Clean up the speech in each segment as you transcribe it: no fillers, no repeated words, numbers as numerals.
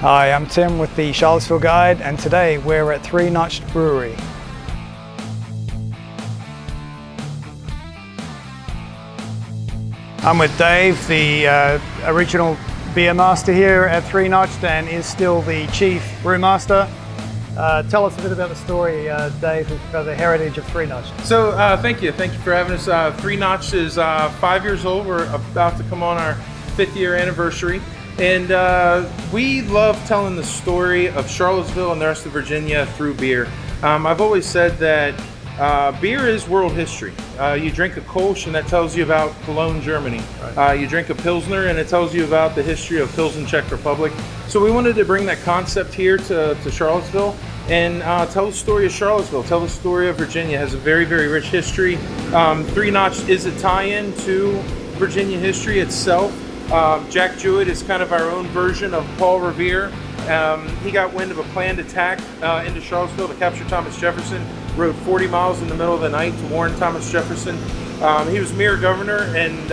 Hi, I'm Tim with the Charlottesville Guide, and today we're at Three Notch'd Brewery. I'm with Dave, the original beer master here at Three Notch'd and is still the chief brewmaster. Tell us a bit about the story, Dave, of the heritage of Three Notch'd. So thank you for having us. Three Notch'd is 5 years old. We're about to come on our 5th year anniversary. And we love telling the story of Charlottesville and the rest of Virginia through beer. I've always said that beer is world history. You drink a Kolsch and that tells you about Cologne, Germany. Right. You drink a Pilsner and it tells you about the history of Pilsen, Czech Republic. So we wanted to bring that concept here to Charlottesville and tell the story of Charlottesville, tell the story of Virginia. It has a very, very rich history. Three Notch'd is a tie-in to Virginia history itself. Jack Jewett is kind of our own version of Paul Revere. He got wind of a planned attack into Charlottesville to capture Thomas Jefferson, rode 40 miles in the middle of the night to warn Thomas Jefferson. He was mayor governor, and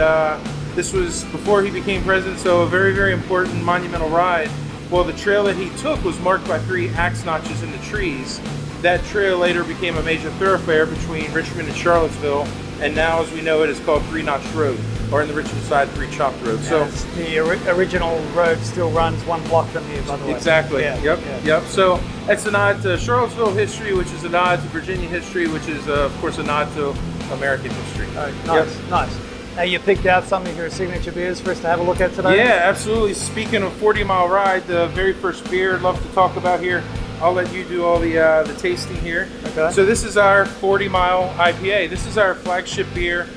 this was before he became president, so a very, very important monumental ride. Well, the trail that he took was marked by 3 axe notches in the trees. That trail later became a major thoroughfare between Richmond and Charlottesville, and now as we know it is called Three Notch'd Road, or in the Richmond side, Three Chopped Road. So the original road still runs 1 block from here, by the way. Exactly. Yeah. Yep. So it's a nod to Charlottesville history, which is a nod to Virginia history, which is of course a nod to American history. Oh, nice, yep. Nice. Now you picked out some of your signature beers for us to have a look at today? Yeah, absolutely. Speaking of 40-mile ride, the very first beer I'd love to talk about here, I'll let you do all the tasting here. Okay. So this is our 40-mile IPA. This is our flagship beer.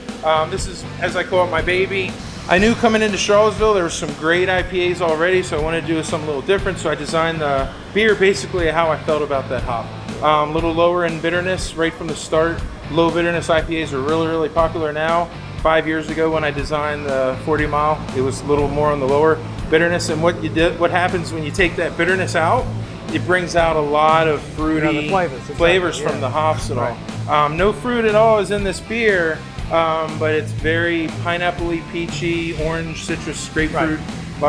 This is, as I call it, my baby. I knew coming into Charlottesville there were some great IPAs already, so I wanted to do something a little different. So I designed the beer basically how I felt about that hop. A little lower in bitterness right from the start. Low bitterness IPAs are really, really popular now. 5 years ago when I designed the 40 mile, it was a little more on the lower bitterness. And what happens when you take that bitterness out, it brings out a lot of fruity flavors from the hops and all. No fruit at all is in this beer, but it's very pineapple-y, peachy, orange, citrus, grapefruit. Right.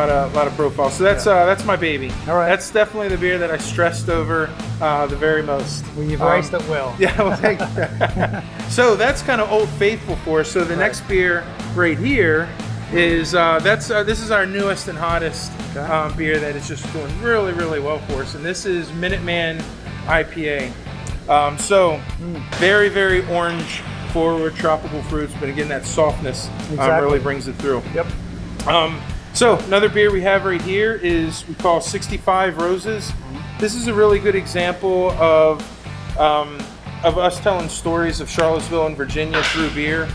A lot of profile. So that's my baby. All right. That's definitely the beer that I stressed over the very most. Well, you've raced it well. Yeah, well, thank you. So that's kind of Old Faithful for us. So the next beer right here is this is our newest and hottest beer that is just doing really, really well for us. And this is Minuteman IPA. Very, very orange forward, tropical fruits, but again, that softness really brings it through. Yep. So another beer we have right here is we call 65 Roses. This is a really good example of us telling stories of Charlottesville and Virginia through beer.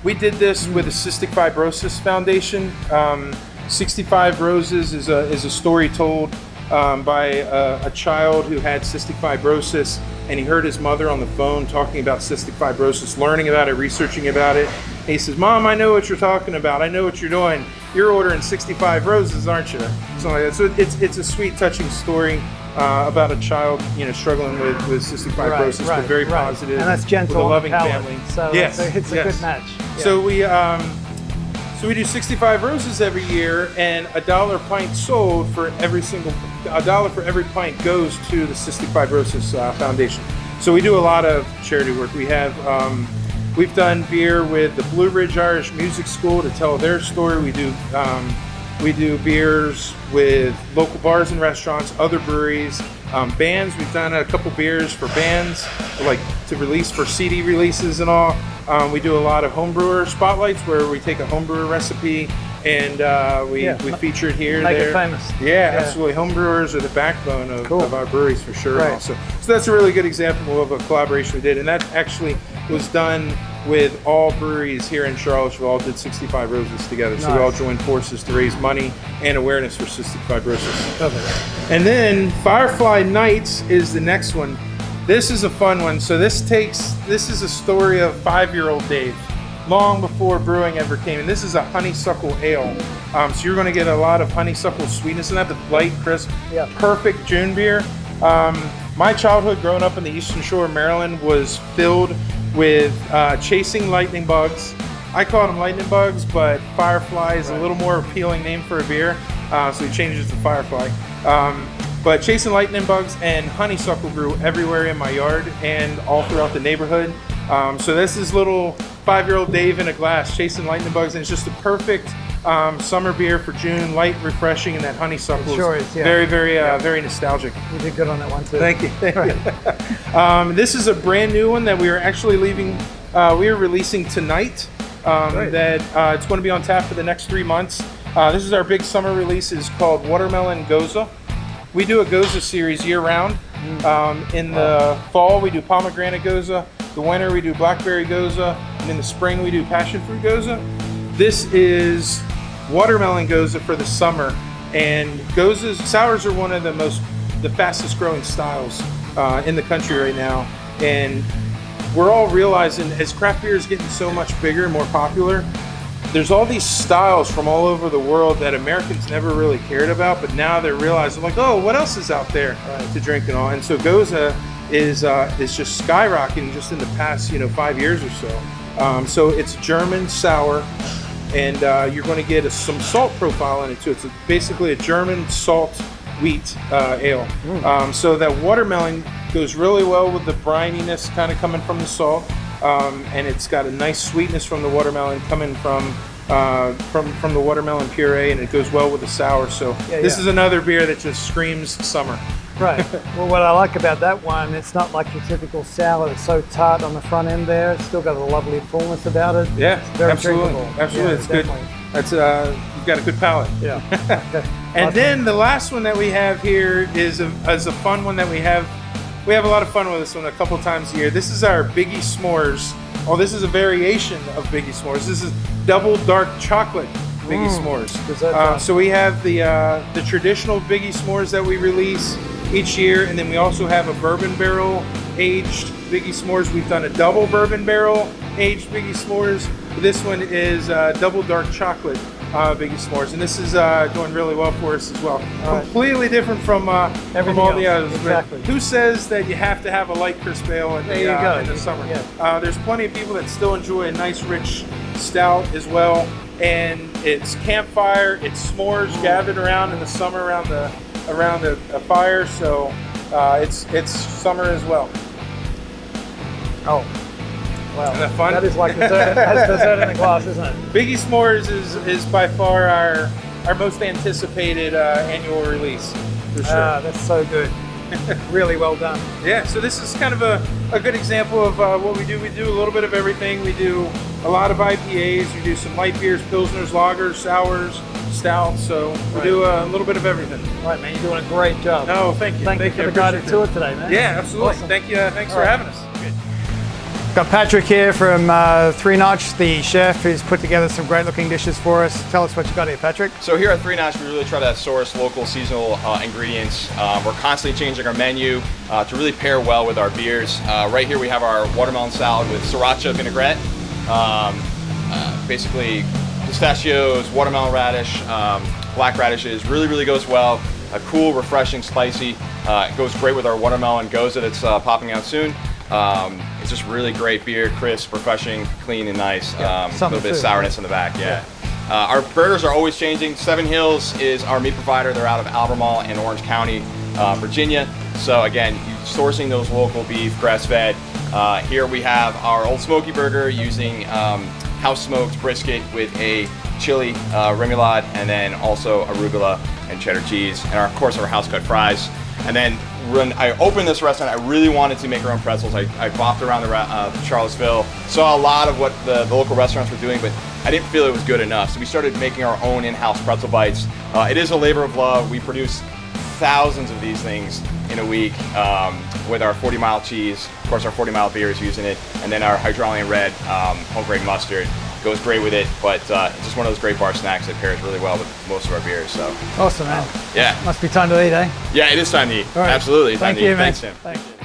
We did this with the Cystic Fibrosis Foundation. 65 Roses is a story told by a child who had cystic fibrosis, and he heard his mother on the phone talking about cystic fibrosis, learning about it, researching about it. And he says, "Mom, I know what you're talking about. I know what you're doing. You're ordering 65 roses, aren't you?" Something like that. So it's a sweet, touching story about a child, struggling with cystic fibrosis, but very positive. And that's gentle, with a loving palate, family. So yes, it's a good match. Yeah. So we do 65 roses every year, and $1 pint sold for $1 for every pint goes to the Cystic Fibrosis Foundation. So we do a lot of charity work. We've done beer with the Blue Ridge Irish Music School to tell their story. We do beers with local bars and restaurants, other breweries, bands. We've done a couple beers for bands, like to release for CD releases and all. We do a lot of homebrewer spotlights where we take a homebrewer recipe and we feature it here. Make it famous. Yeah, absolutely. Homebrewers are the backbone of our breweries for sure. Right. Also. So that's a really good example of a collaboration we did, and that actually was done with all breweries here in Charlottesville. All did 65 Roses together. Nice. So we all joined forces to raise money and awareness for cystic fibrosis. Okay. And then Firefly Nights is the next one. This is a fun one. So this is a story of 5-year-old Dave, long before brewing ever came. And this is a honeysuckle ale. So you're going to get a lot of honeysuckle sweetness in that, but light, crisp, perfect June beer. My childhood growing up in the Eastern Shore of Maryland was filled with chasing lightning bugs. I call them lightning bugs, but Firefly is a little more appealing name for a beer. so he changed it to Firefly. But chasing lightning bugs and honeysuckle grew everywhere in my yard and all throughout the neighborhood. So this is little 5-year-old Dave in a glass chasing lightning bugs, and it's just a perfect summer beer for June, light, refreshing, and that honeysuckle It sure is, yeah. very, very nostalgic. You did good on that one too. Thank you. This is a brand new one that we are actually we are releasing tonight. That it's going to be on tap for the next 3 months. This is our big summer release. It's called Watermelon Goza. We do a Goza series year round. In the fall, we do pomegranate Goza. The winter, we do blackberry Goza. And in the spring, we do passion fruit Goza. This is watermelon Goza for the summer. And sours are one of the fastest growing styles in the country right now. And we're all realizing as craft beer is getting so much bigger and more popular, there's all these styles from all over the world that Americans never really cared about, but now they're realizing, like, oh, what else is out there to drink and all. And so Goza is just skyrocketing just in the past 5 years or so. So it's German sour, and you're going to get some salt profile in it too. It's basically a German salt wheat ale. So that watermelon goes really well with the brininess kind of coming from the salt. And it's got a nice sweetness from the watermelon coming from the watermelon puree, and it goes well with the sour. So this is another beer that just screams summer. Right. Well, what I like about that one, it's not like your typical sour that's so tart on the front end there. It's still got a lovely fullness about it. Yeah, it's very absolutely. drinkable. Absolutely, Yeah, it's definitely. good. That's you've got a good palate. Yeah. Okay. And then the last one that we have here is a fun one that we have. We have a lot of fun with this one a couple times a year. This is our Biggie S'mores. Oh, this is a variation of Biggie S'mores. This is double dark chocolate Biggie S'mores. So we have the traditional Biggie S'mores that we release each year, and then we also have a bourbon barrel aged Biggie S'mores. We've done a double bourbon barrel aged Biggie S'mores. This one is double dark chocolate Biggie S'mores, and this is going really well for us as well. Completely different from all the others. Exactly. Who says that you have to have a light crisp ale in the summer? Yeah. There's plenty of people that still enjoy a nice rich stout as well, and it's campfire, it's s'mores gathered around in the summer around a fire, so it's summer as well. Oh. Wow. Isn't that fun? That is like dessert in a glass, isn't it? Biggie S'mores is by far our most anticipated annual release, for sure. That's so good. Really well done. Yeah, so this is kind of a good example of what we do. We do a little bit of everything. We do a lot of IPAs. We do some light beers, pilsners, lagers, sours, stouts. So we do a little bit of everything. Right, man, you're doing a great job. No, thank you. Thank you for the guided tour today, man. Yeah, absolutely. Awesome. Thank you. Thanks for having us. Good. Got Patrick here from Three Notch'd, the chef, who's put together some great looking dishes for us. Tell us what you got here, Patrick. So here at Three Notch'd, we really try to source local, seasonal ingredients. We're constantly changing our menu to really pair well with our beers. Right here we have our watermelon salad with sriracha vinaigrette. Basically pistachios, watermelon radish, black radishes. Really goes well. Cool, refreshing, spicy. It goes great with our watermelon Goza that's popping out soon. It's just really great beer, crisp, refreshing, clean, and nice. A little bit of sourness in the back, Our burgers are always changing. Seven Hills is our meat provider. They're out of Albemarle in Orange County, Virginia. So again, sourcing those local beef, grass-fed. Here we have our Old Smoky burger using house-smoked brisket with a chili remoulade, and then also arugula and cheddar cheese, and of course our house-cut fries. And then when I opened this restaurant, I really wanted to make our own pretzels. I bopped around the Charlottesville, saw a lot of what the local restaurants were doing, but I didn't feel it was good enough. So we started making our own in-house pretzel bites. It is a labor of love. We produce thousands of these things in a week with our 40 Mile cheese. Of course, our 40 Mile beer is using it, and then our Hydraulian Red home-grade mustard goes great with it, but it's just one of those great bar snacks that pairs really well with most of our beers. So awesome, man. Yeah. Must be time to eat, eh? Yeah, it is time to eat. All right. Absolutely. Thank you, man. Thanks, Tim. Thank you.